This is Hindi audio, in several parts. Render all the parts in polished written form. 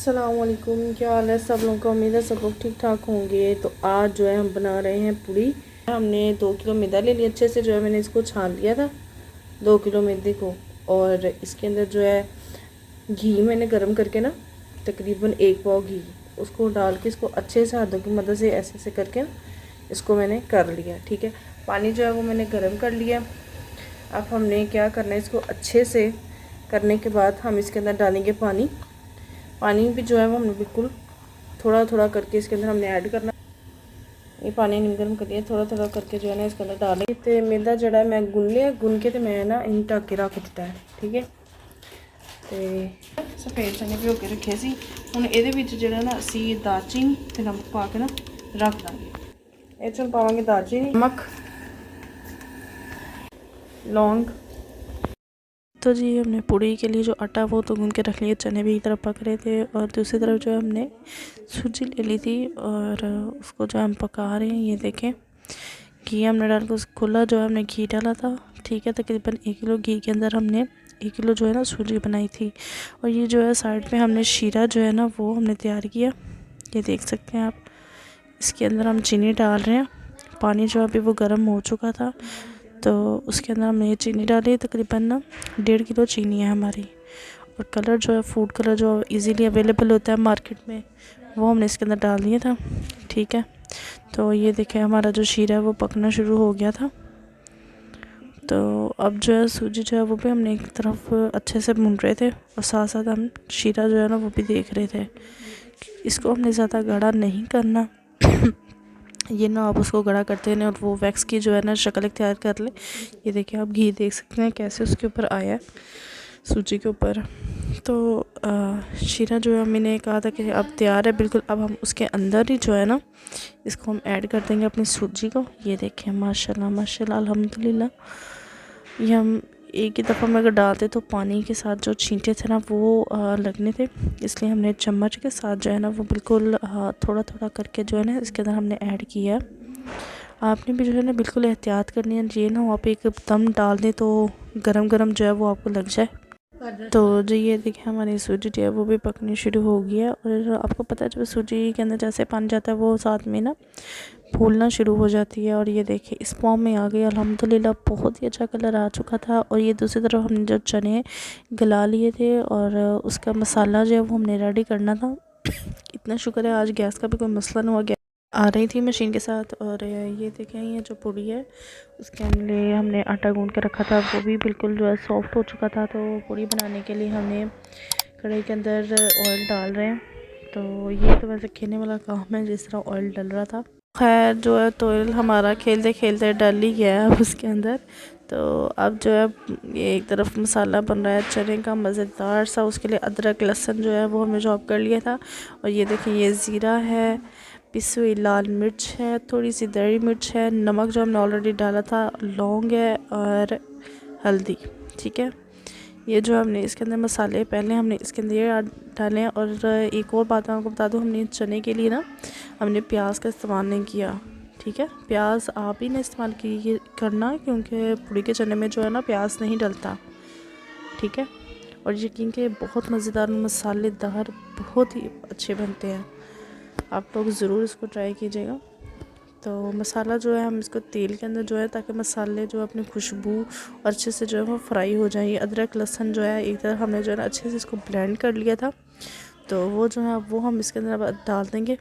अस्सलामुअलैकुम, क्या हाल है सब लोगों का। उम्मीद है सब लोग ठीक ठाक होंगे। तो आज जो है हम बना रहे हैं पूड़ी। हमने 2 किलो मैदा ले लिया, अच्छे से जो है मैंने इसको छान लिया था 2 किलो मैदे को। और इसके अंदर जो है घी मैंने गर्म करके ना तकरीबन 1 पाव घी उसको डाल के इसको अच्छे से हाथों की मदद से ऐसे ऐसे करके इसको मैंने कर लिया। ठीक है, पानी जो है वो मैंने गर्म कर लिया। अब हमने क्या करना है, इसको अच्छे से करने के बाद हम इसके अंदर डालेंगे पानी भी जो है वो हमने बिल्कुल थोड़ा थोड़ा करके इसके अंदर हमने ऐड करना। ये पानी नहीं गर्म करिए, थोड़ा थोड़ा करके जो है ना इसके अंदर डालें। तो मैदा जड़ा मैं गुन के तो मैं ना इन ढक के रख दिता है। ठीक है, तो सफेद चने भिगो के रखे सी। हुण इहदे विच जिहड़ा ना असीं दालचीनी ते नमक पा के ना रख देंगे। इह च पावांगे दालचीनी, नमक, लौंग। तो जी हमने पूड़ी के लिए जो आटा वो तो गूंद के रख लिया। चने भी एक तरफ पक रहे थे और दूसरी तरफ जो हमने सूजी ले ली थी और उसको जो हम पका रहे हैं। ये देखें, घी हमने डाल के उसको खुला जो हमने घी डाला था। ठीक है, तकरीबन 1 किलो घी के अंदर हमने 1 किलो जो है ना सूजी बनाई थी। और ये जो है साइड में हमने शीरा जो है ना वो हमने तैयार किया। ये देख सकते हैं आप। इसके अंदर हम चीनी डाल रहे हैं। पानी जो अभी वो गर्म हो चुका था तो उसके अंदर हमने ये चीनी डाली। तकरीबन ना 1.5 किलो चीनी है हमारी। और कलर जो है फूड कलर जो इजीली अवेलेबल होता है मार्केट में वो हमने इसके अंदर डाल दिया था। ठीक है, तो ये देखें हमारा जो शीरा है वो पकना शुरू हो गया था। तो अब जो है सूजी जो है वो भी हमने एक तरफ अच्छे से भून रहे थे और साथ साथ हम शीरा जो है ना वो भी देख रहे थे। इसको हमने ज़्यादा गाढ़ा नहीं करना ये ना आप उसको गड़ा करते हैं और वो वैक्स की जो है ना शक्ल तैयार कर ले। ये देखिए आप घी देख सकते हैं कैसे उसके ऊपर आया है सूजी के ऊपर। तो शीरा जो है मैंने कहा था कि अब तैयार है बिल्कुल। अब हम उसके अंदर ही जो है ना इसको हम ऐड कर देंगे अपनी सूजी को। ये देखें माशाल्लाह माशाल्लाह अल्हम्दुलिल्लाह। ये हम एक ही दफ़ा में अगर डालते तो पानी के साथ जो छींटे थे ना वो लगने थे, इसलिए हमने चम्मच के साथ जो है ना वो बिल्कुल थोड़ा थोड़ा करके जो है ना इसके अंदर हमने ऐड किया। आपने भी जो है ना बिल्कुल एहतियात करनी है, ये ना आप एक दम डाल दें तो गरम गरम जो है वो आपको लग जाए। तो जो ये देखिए हमारी सूजी जो है वो भी पकनी शुरू हो गई है। और आपको पता है जब सूजी के अंदर जैसे पानी जाता है वो साथ में ना फूलना शुरू हो जाती है। और ये देखिए इस फॉर्म में आ गई अल्हम्दुलिल्लाह। बहुत ही अच्छा कलर आ चुका था। और ये दूसरी तरफ हमने जो चने गला लिए थे और उसका मसाला जो है वो हमने रेडी करना था। इतना शुक्र है आज गैस का भी कोई मसला नहीं हुआ, गया आ रही थी मशीन के साथ। और ये देखें ये जो पूड़ी है उसके लिए हमने आटा गूंद के रखा था वो भी बिल्कुल जो है सॉफ्ट हो चुका था। तो पूड़ी बनाने के लिए हमने कढ़ाई के अंदर ऑयल डाल रहे हैं। तो ये तो वैसे खेलने वाला काम है जिस तरह ऑयल डल रहा था। खैर जो है तो ऑयल हमारा खेलते खेलते डल ही गया है अब उसके अंदर। तो अब जो है ये एक तरफ मसाला बन रहा है चने का मज़ेदार सा। उसके लिए अदरक लहसुन जो है वो हमने चॉप कर लिया था। और ये देखिए ये ज़ीरा है, पिसी हुई लाल मिर्च है, थोड़ी सी दरी मिर्च है, नमक जो हमने ऑलरेडी डाला था, लौंग है और हल्दी। ठीक है, ये जो हमने इसके अंदर मसाले पहले हमने इसके अंदर ये डालें। और एक और बात मैं आपको बता दूं, हमने चने के लिए ना हमने प्याज का इस्तेमाल नहीं किया। ठीक है, प्याज आप ही ने इस्तेमाल करना क्योंकि पूड़ी के चने में जो है ना प्याज नहीं डलता। ठीक है, और यकीन के बहुत मज़ेदार मसालेदार बहुत ही अच्छे बनते हैं। आप लोग ज़रूर इसको ट्राई कीजिएगा। तो मसाला जो है हम इसको तेल के अंदर जो है ताकि मसाले जो अपनी खुशबू और अच्छे से जो है वो फ्राई हो जाए। अदरक लहसुन जो है एक तरफ हमने जो है ना अच्छे से इसको ब्लेंड कर लिया था। तो वो जो है वो हम इसके अंदर डाल देंगे।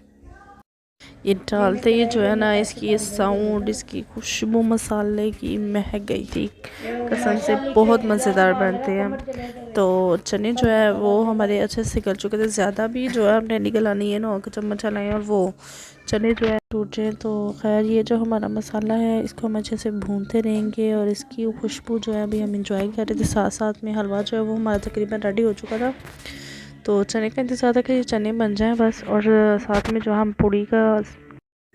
ये डालते ही जो है ना इसकी ये साउंड, इसकी खुशबू मसाले की महक गई थी कसम से। बहुत मज़ेदार बनते हैं। तो चने जो है वो हमारे अच्छे से गल चुके थे। ज़्यादा भी जो है हमने नहीं गलानी है ना, चम्मच चलाएँ और वो चने जो है टूट जाए। तो खैर ये जो हमारा मसाला है इसको हम अच्छे से भूनते रहेंगे। और इसकी खुशबू जो है अभी हम इंजॉय कर रहे थे। साथ साथ में हलवा जो है वो हमारा तकरीबन रेडी हो चुका था। तो चने का इंतज़ार था कि चने बन जाएं बस। और साथ में जो हम पूड़ी का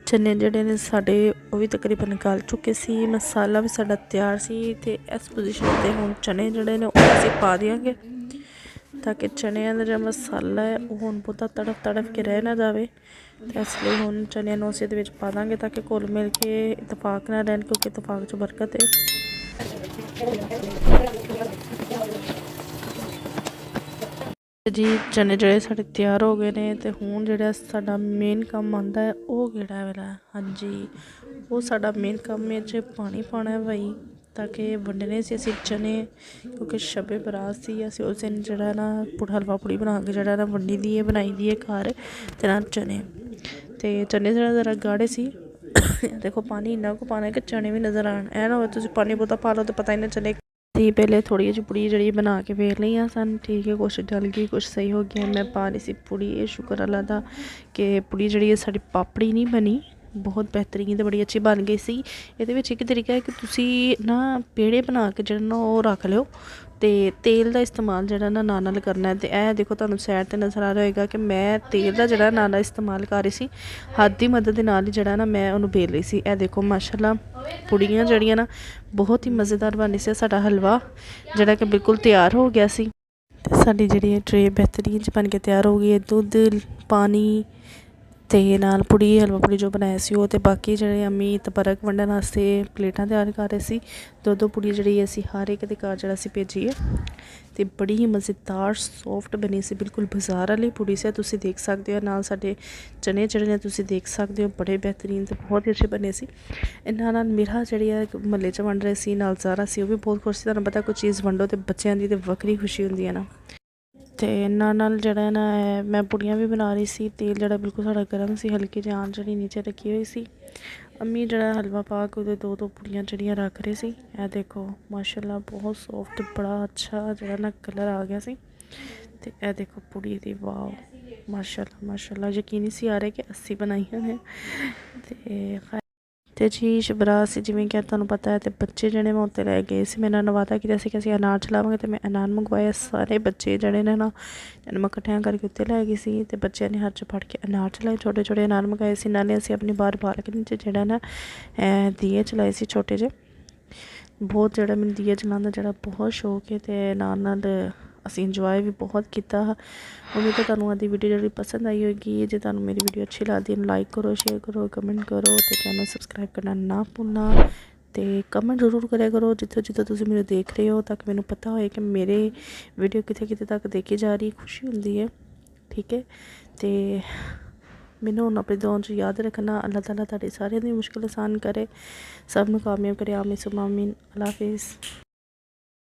चने जड़े ने साढ़े वो भी तकरीबन गल चुके सी, मसाला भी साढ़ा तैयार सी। ते इस पोजीशन ते हुण चने जड़े ने असीं पा देंगे ताकि चनियां दा जो मसाला है वो हुण बहुता तड़फ तड़फ के रह ना जाए। तो इसलिए हुण चनियां नूं असीं इहदे विच पा देंगे ताकि घुल मिल के इतफाक ना रहन, क्योंकि इतफाक च बरकत है। जी चने ਜਿਹੜੇ ਸਾਡੇ ਤਿਆਰ ਹੋ ਗਏ ਨੇ ਤੇ ਹੁਣ ਜਿਹੜਾ ਸਾਡਾ ਮੇਨ ਕੰਮ ਆਂਦਾ ਹੈ ਉਹ ਕਿਹੜਾ ਵਾਲਾ ਹਾਂਜੀ ਉਹ ਸਾਡਾ ਮੇਨ ਕੰਮ ਹੈ ਚ ਪਾਣੀ ਪਾਉਣਾ ਹੈ ਭਾਈ ਤਾਂ ਕਿ ਵੰਡਣੇ ਸੀ ਅਸੀਂ ਚਨੇ ਕਿਉਂਕਿ ਸ਼ਬੇ ਬਰਾਤ ਸੀ ਅਸੀਂ ਉਸ ਦਿਨ ਜਿਹੜਾ ਨਾ ਹਲਵਾ ਪੂੜੀ ਬਣਾ ਕੇ ਜਿਹੜਾ ਨਾ ਵੰਡੀ ਦੀ ਹੈ ਬਣਾਈ ਦੀ ਹੈ ਘਰ ਤੇ ਨਾਲ ਚਨੇ ਤੇ ਚਨੇ ਜਿਹੜਾ ਜ਼ਰਾ ਗਾੜੇ ਸੀ ਦੇਖੋ ਪਾਣੀ ਇੰਨਾ ਕੁ ਪਾਉਣਾ ਕਿ ਚਨੇ ਵੀ ਨਜ਼ਰ ਆਉਣ ਇਹ ਨਾ ਹੋਵੇ ਤੁਸੀਂ ਪਾਣੀ ਬਹੁਤਾ ਪਾ ਲਓ ਤਾਂ ਪਤਾ ਹੀ ਨਾ ਚੱਲੇ ਤੇ ਪਹਿਲੇ ਥੋੜੀ ਜਿਹੀ ਪੁੜੀ ਜਿਹੜੀ ਬਣਾ ਕੇ ਵੇਖ ਲਈਆਂ ਸਨ ਠੀਕ ਹੈ ਕੁਛ ਜਲ ਗਈ ਕੁਛ ਸਹੀ ਹੋ ਗਿਆ ਮੈਂ ਪਾ ਲਈ ਸੀ ਪੁੜੀ ਇਹ ਸ਼ੁਕਰ ਅੱਲਾ ਦਾ ਕਿ ਪੁੜੀ ਜਿਹੜੀ ਹੈ ਸਾਡੀ ਪਾਪੜੀ ਨਹੀਂ ਬਣੀ ਬਹੁਤ ਬਿਹਤਰੀਨ ਤੇ ਬੜੀ ਅੱਛੀ ਬਣ ਗਈ ਸੀ ਇਹਦੇ ਵਿੱਚ ਇੱਕ ਤਰੀਕਾ ਹੈ ਕਿ ਤੁਸੀਂ ਨਾ ਪੇੜੇ ਬਣਾ ਕੇ ਜਿਹੜਾ ਨਾ ਉਹ ਰੱਖ ਲਿਓ ਤੇ ਤੇਲ ਦਾ ਇਸਤੇਮਾਲ ਜਿਹੜਾ ਨਾ ਨਾਲ ਕਰਨਾ ਤੇ ਇਹ ਦੇਖੋ ਤੁਹਾਨੂੰ ਸਾਈਡ ਤੇ ਨਜ਼ਰ ਆ ਰਿਹਾ ਹੋਏਗਾ ਕਿ ਮੈਂ ਤੇਲ ਦਾ ਜਿਹੜਾ ਨਾਲ ਇਸਤੇਮਾਲ ਕਰ ਰਹੀ ਸੀ ਹੱਥ ਦੀ ਮਦਦ ਦੇ ਨਾਲ ਹੀ ਜਿਹੜਾ ਨਾ ਮੈਂ ਉਹਨੂੰ ਬੇਲ ਰਹੀ ਸੀ ਇਹ ਦੇਖੋ ਮਾਸ਼ਾਅੱਲਾ ਪੁੜੀਆਂ ਜਿਹੜੀਆਂ ਨਾ ਬਹੁਤ ਹੀ ਮਜ਼ੇਦਾਰ ਬਣੀ ਸੀ ਸਾਡਾ ਹਲਵਾ ਜਿਹੜਾ ਕਿ ਬਿਲਕੁਲ ਤਿਆਰ ਹੋ ਗਿਆ ਸੀ ਤੇ ਸਾਡੀ ਜਿਹੜੀ ਟਰੇ ਬਿਹਤਰੀਨ ਚ ਬਣ ਕੇ ਤਿਆਰ ਹੋ ਗਈ ਹੈ ਦੁੱਧ ਪਾਣੀ ਤੇ ਨਾਲ ਪੁੜੀ ਹਲਵਾ ਪੁੜੀ ਜੋ ਬਣਾਇਆ ਸੀ ਉਹ ਤੇ ਬਾਕੀ ਜਿਹੜੇ ਅੰਮੀ ਤਬਰਕ ਵੰਡਣ ਵਾਸਤੇ ਪਲੇਟਾਂ ਤਿਆਰ ਕਰ ਰਹੇ ਸੀ ਦੋ ਪੁੜੀ ਜਿਹੜੀ ਅਸੀਂ ਹਰ ਇੱਕ ਦੇ ਘਰ ਜਿਹੜਾ ਸੀ ਭੇਜੀ ਹੈ ਤੇ ਬੜੀ ਹੀ ਮਜ਼ੇਦਾਰ ਸੌਫਟ ਬਣੀ ਸੀ ਬਿਲਕੁਲ ਬਾਜ਼ਾਰ ਵਾਲੀ ਪੁੜੀ ਸੀ ਤੁਸੀਂ ਦੇਖ ਸਕਦੇ ਹੋ ਨਾਲ ਸਾਡੇ ਚਨੇ ਜਿਹੜੇ ਨੇ ਤੁਸੀਂ ਦੇਖ ਸਕਦੇ ਹੋ ਬੜੇ ਬਿਹਤਰੀਨ ਤੇ ਬਹੁਤ ਹੀ ਅੱਛੇ ਬਣੇ ਸੀ ਇਹਨਾਂ ਨਾਲ ਮੇਰਾ ਜਿਹੜੀ ਹੈ ਮਹੱਲੇ 'ਚ ਵੰਡ ਰਹੇ ਸੀ ਨਾਲ ਜ਼ਾਰਾ ਸੀ ਉਹ ਵੀ ਬਹੁਤ ਖੁਸ਼ ਸੀ ਤੁਹਾਨੂੰ ਪਤਾ ਕੋਈ ਚੀਜ਼ ਵੰਡੋ ਤੇ ਬੱਚਿਆਂ ਦੀ ਤੇ ਵੱਖਰੀ ਖੁਸ਼ੀ ਹੁੰਦੀ ਹੈ ਨਾ ਤੇ ਨਾਲ ਜਿਹੜਾ ਨਾ ਮੈਂ ਪੁੜੀਆਂ ਵੀ ਬਣਾ ਰਹੀ ਸੀ ਤੇਲ ਜਿਹੜਾ ਬਿਲਕੁਲ ਸਾਡਾ ਗਰਮ ਸੀ ਹਲਕੀ ਜਿਹੀ ਆਂਚ ਜਿਹੜੀ ਨੀਚੇ ਰੱਖੀ ਹੋਈ ਸੀ ਅੰਮੀ ਜਿਹੜਾ ਹਲਵਾ ਪਾ ਕੇ ਉਹਦੇ ਦੋ ਪੁੜੀਆਂ ਜਿਹੜੀਆਂ ਰੱਖ ਰਹੇ ਸੀ ਇਹ ਦੇਖੋ ਮਾਸ਼ਾਅੱਲਾ ਬਹੁਤ ਸੌਫਟ ਬੜਾ ਅੱਛਾ ਜਿਹੜਾ ਨਾ ਕਲਰ ਆ ਗਿਆ ਸੀ ਤੇ ਇਹ ਦੇਖੋ ਪੁੜੀ ਦੀ ਵਾਓ ਮਾਸ਼ਾਅੱਲਾ ਯਕੀਨ ਸੀ ਆ ਰਿਹਾ ਕਿ ਅਸੀਂ ਬਣਾਈਆਂ ਨੇ ਤੇ ਜੀ ਸ਼ਬਰਾਤ ਸੀ ਜਿਵੇਂ ਕਿ ਤੁਹਾਨੂੰ ਪਤਾ ਹੈ ਤੇ ਬੱਚੇ ਜਿਹੜੇ ਮੈਂ ਉੱਤੇ ਲੈ ਗਏ ਸੀ ਮੇਰੇ ਨਾਲ ਵਾਅਦਾ ਕੀਤਾ ਸੀ ਕਿ ਅਸੀਂ ਅਨਾਰ ਚਲਾਵਾਂਗੇ ਤੇ ਮੈਂ ਅਨਾਰ ਮੰਗਵਾਇਆ ਸਾਰੇ ਬੱਚੇ ਜਿਹੜੇ ਨੇ ਨਾ ਮੈਂ ਇਕੱਠਿਆਂ ਕਰਕੇ ਉੱਤੇ ਲੈ ਗਈ ਸੀ ਤੇ ਬੱਚਿਆਂ ਨੇ ਹੱਥ 'ਚ ਫੜ ਕੇ ਅਨਾਰ ਚਲਾਏ ਛੋਟੇ ਛੋਟੇ ਅਨਾਰ ਮੰਗਵਾਏ ਸੀ ਨਾਲੇ ਅਸੀਂ ਆਪਣੀ ਬਾਹਰ ਬਾਲਕਨੀ 'ਚ ਜਿਹੜਾ ਨਾ ਦੀਏ ਚਲਾਏ ਸੀ ਛੋਟੇ ਜਿਹੇ ਬਹੁਤ ਜਿਹੜਾ ਮੈਨੂੰ ਦੀਏ ਚਲਾਉਣ ਦਾ ਜਿਹੜਾ ਬਹੁਤ ਸ਼ੌਕ ਹੈ ਤੇ ਨਾਲ ਅਸੀਂ ਇੰਜੋਏ ਵੀ ਬਹੁਤ ਕੀਤਾ ਉਮੀਦ ਹੈ ਤੁਹਾਨੂੰ ਅੱਜ ਦੀ ਵੀਡੀਓ ਜਿਹੜੀ ਪਸੰਦ ਆਈ ਹੋਏਗੀ ਜੇ ਤੁਹਾਨੂੰ ਮੇਰੀ ਵੀਡੀਓ ਅੱਛੀ ਲੱਗਦੀ ਹੈ ਲਾਈਕ ਕਰੋ ਸ਼ੇਅਰ ਕਰੋ ਕਮੈਂਟ ਕਰੋ ਤੇ ਚੈਨਲ ਸਬਸਕ੍ਰਾਈਬ ਕਰਨਾ ਨਾ ਭੁੱਲਣਾ ਤੇ ਕਮੈਂਟ ਜ਼ਰੂਰ ਕਰਿਆ ਕਰੋ ਜਿੱਥੋਂ ਤੁਸੀਂ ਮੈਨੂੰ ਦੇਖ ਰਹੇ ਹੋ ਤਾਂ ਕਿ ਮੈਨੂੰ ਪਤਾ ਹੋਏ ਕਿ ਮੇਰੇ ਵੀਡੀਓ ਕਿੱਥੇ ਤੱਕ ਦੇਖੀ ਜਾ ਰਹੀ ਖੁਸ਼ੀ ਹੁੰਦੀ ਹੈ ਠੀਕ ਹੈ ਤੇ ਮੈਨੂੰ ਹੁਣ ਆਪਣੇ ਦੁਆਵਾਂ 'ਚ ਯਾਦ ਰੱਖਣਾ ਅੱਲਾਹ ਤਾਲਾ ਤੁਹਾਡੇ ਸਾਰਿਆਂ ਦੀ ਮੁਸ਼ਕਿਲ ਆਸਾਨ ਕਰੇ ਸਭ ਨੂੰ ਕਾਮਯਾਬ ਕਰੇ ਆਮੀਨ ਸੁਮਾ ਆਮੀਨ ਅੱਲਾ ਹਾਫਿਜ਼